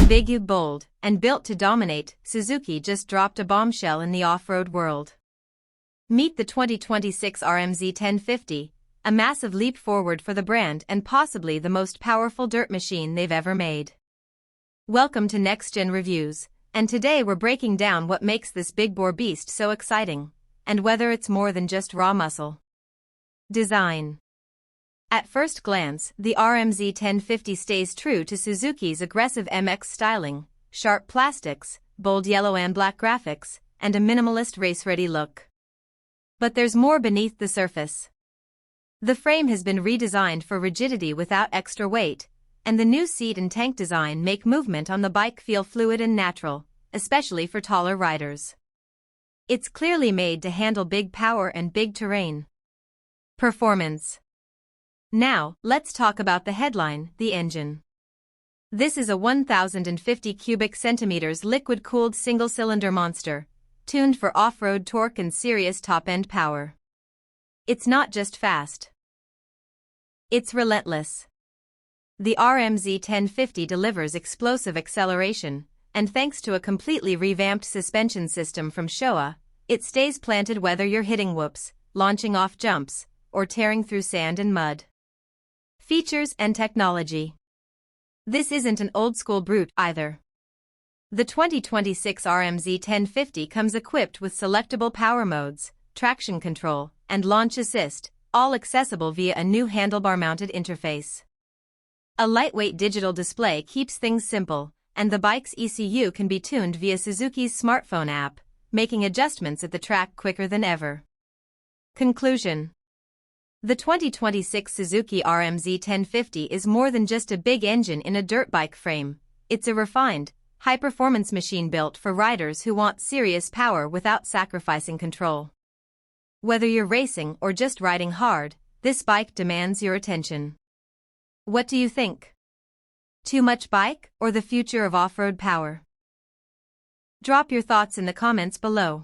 Big, bold, and built to dominate, Suzuki just dropped a bombshell in the off-road world. Meet the 2026 RM-Z 1050, a massive leap forward for the brand and possibly the most powerful dirt machine they've ever made. Welcome to Next Gen Reviews, and today we're breaking down what makes this big-bore beast so exciting, and whether it's more than just raw muscle. Design. At first glance, the RM-Z 1050 stays true to Suzuki's aggressive MX styling, sharp plastics, bold yellow and black graphics, and a minimalist race-ready look. But there's more beneath the surface. The frame has been redesigned for rigidity without extra weight, and the new seat and tank design make movement on the bike feel fluid and natural, especially for taller riders. It's clearly made to handle big power and big terrain. Performance. Now, let's talk about the headline, the engine. This is a 1,050 cubic centimeters liquid-cooled single-cylinder monster, tuned for off-road torque and serious top-end power. It's not just fast. It's relentless. The RM-Z 1050 delivers explosive acceleration, and thanks to a completely revamped suspension system from Showa, it stays planted whether you're hitting whoops, launching off jumps, or tearing through sand and mud. Features and technology. This isn't an old-school brute either. The 2026 RM-Z 1050 comes equipped with selectable power modes, traction control, and launch assist, all accessible via a new handlebar-mounted interface. A lightweight digital display keeps things simple, and the bike's ECU can be tuned via Suzuki's smartphone app, making adjustments at the track quicker than ever. Conclusion. The 2026 Suzuki RM-Z 1050 is more than just a big engine in a dirt bike frame. It's a refined, high-performance machine built for riders who want serious power without sacrificing control. Whether you're racing or just riding hard, this bike demands your attention. What do you think? Too much bike or the future of off-road power? Drop your thoughts in the comments below.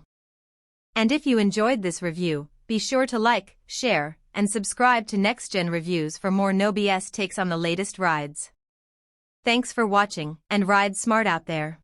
And if you enjoyed this review, be sure to like, share, and subscribe to Next Gen Reviews for more no BS takes on the latest rides. Thanks for watching, and ride smart out there.